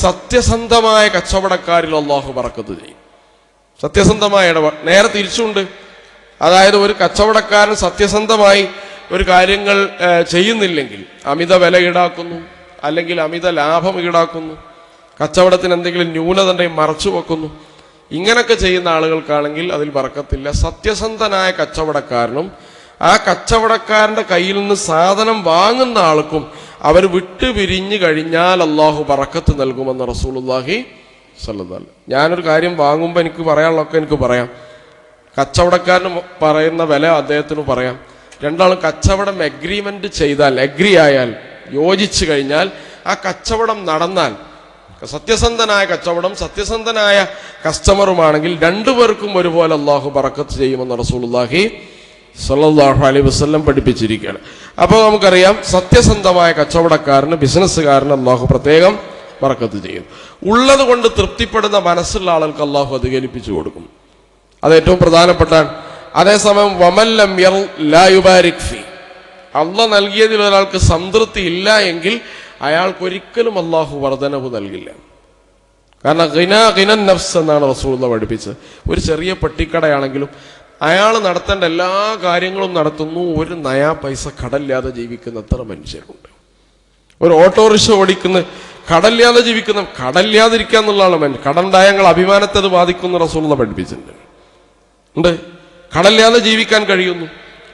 സത്യസന്ധമായ കച്ചവടക്കാരിൽ അള്ളാഹു ബറക്കത്ത് ചെയ്യും. സത്യസന്ധമായ നേരെ തിരിച്ചുണ്ട്. അതായത് ഒരു കച്ചവടക്കാരൻ സത്യസന്ധമായി ഒരു കാര്യങ്ങൾ ചെയ്യുന്നില്ലെങ്കിൽ അമിത വില ഈടാക്കുന്നു, അല്ലെങ്കിൽ അമിത ലാഭം ഈടാക്കുന്നു, കച്ചവടത്തിന് എന്തെങ്കിലും ന്യൂനത ഉണ്ടെങ്കിൽ മറച്ചു വെക്കുന്നു, ഇങ്ങനൊക്കെ ചെയ്യുന്ന ആളുകൾക്കാണെങ്കിൽ അതിൽ ബറക്കത്തില്ല. സത്യസന്ധനായ കച്ചവടക്കാരനും ആ കച്ചവടക്കാരന്റെ കയ്യിൽ നിന്ന് സാധനം വാങ്ങുന്ന ആൾക്കും അവർ വിട്ടുപിരിഞ്ഞു കഴിഞ്ഞാൽ അള്ളാഹു ബറക്കത്ത് നൽകുമെന്ന് റസൂലുള്ളാഹി സ്വല്ലല്ലാഹു അലൈഹി വസല്ലം. ഞാനൊരു കാര്യം വാങ്ങുമ്പോൾ എനിക്ക് പറയാനുള്ളതൊക്കെ എനിക്ക് പറയാം, കച്ചവടക്കാരന് പറയുന്ന വില അദ്ദേഹത്തിന് പറയാം. രണ്ടാളും കച്ചവടം എഗ്രിമെന്റ് ചെയ്താൽ, എഗ്രി ആയാൽ, യോജിച്ചു കഴിഞ്ഞാൽ, ആ കച്ചവടം നടന്നാൽ, സത്യസന്ധനായ കച്ചവടം സത്യസന്ധനായ കസ്റ്റമറുമാണെങ്കിൽ രണ്ടുപേർക്കും ഒരുപോലെ അള്ളാഹു ബറക്കത്ത് ചെയ്യുമെന്ന് റസൂലുള്ളാഹി സ്വല്ലല്ലാഹു അലൈഹി വസല്ലം പഠിപ്പിച്ചിരിക്കുകയാണ്. അപ്പോൾ നമുക്കറിയാം, സത്യസന്ധമായ കച്ചവടക്കാരന്, ബിസിനസ്സുകാരന് അള്ളാഹു പ്രത്യേകം ബറക്കത്ത് ചെയ്യും. ഉള്ളത് കൊണ്ട് തൃപ്തിപ്പെടുന്ന മനസ്സുള്ള ആളുകൾക്ക് അള്ളാഹു അധികരിപ്പിച്ചു കൊടുക്കും. അത് ഏറ്റവും പ്രധാനപ്പെട്ടാണ്. അതേസമയം വമല്ലം ലാ യുബാരിക് ഫീ, അള്ളാഹ് നൽകിയതിൽ ഒരാൾക്ക് സംതൃപ്തി ഇല്ല എങ്കിൽ അയാൾക്കൊരിക്കലും അള്ളാഹു വർധനവ് നൽകില്ല. കാരണം ഗിനൻ നഫ്സ് എന്നാണ് റസൂലുള്ളാഹി പഠിപ്പിച്ചത്. ഒരു ചെറിയ പെട്ടിക്കടയാണെങ്കിലും അയാൾ നടത്തേണ്ട എല്ലാ കാര്യങ്ങളും നടത്തുന്നു. ഒരു നയാ പൈസ കടമില്ലാതെ ജീവിക്കുന്ന എത്ര മനുഷ്യരുണ്ട്. ഒരു ഓട്ടോറിക്ഷ ഓടിക്കുന്ന കടമില്ലാതെ ജീവിക്കുന്ന, കടമില്ലാതിരിക്കുക എന്നുള്ളതാണ് മനുഷ്യൻ. കടണ്ടായ ഞങ്ങൾ അഭിമാനത്തെ അത് ബാധിക്കുന്ന റസൂലുള്ളാഹി പഠിപ്പിച്ചിട്ടുണ്ട്. ഉണ്ട്, കടമില്ലാതെ ജീവിക്കാൻ കഴിയുന്നു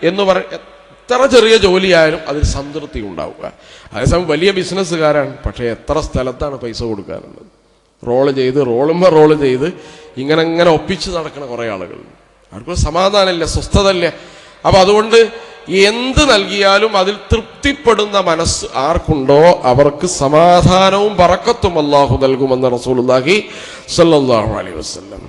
എന്ന് എത്ര ചെറിയ ജോലിയായാലും അതിൽ സംതൃപ്തി ഉണ്ടാവുക. അതേസമയം വലിയ ബിസിനസ്സുകാരാണ്, പക്ഷേ എത്ര സ്ഥലത്താണ് പൈസ കൊടുക്കാനുള്ളത്. റോള് ചെയ്ത് ഇങ്ങനെ ഒപ്പിച്ച് നടക്കുന്ന കുറേ ആളുകൾ, അവർക്ക് സമാധാനമില്ല, സ്വസ്ഥതയില്ല. അപ്പൊ അതുകൊണ്ട് എന്ത് നൽകിയാലും അതിൽ തൃപ്തിപ്പെടുന്ന മനസ്സ് ആർക്കുണ്ടോ അവർക്ക് സമാധാനവും ബറക്കത്തും അല്ലാഹു നൽകുമെന്ന് റസൂലുള്ളാഹി സ്വല്ലല്ലാഹു അലൈഹി വസല്ലം.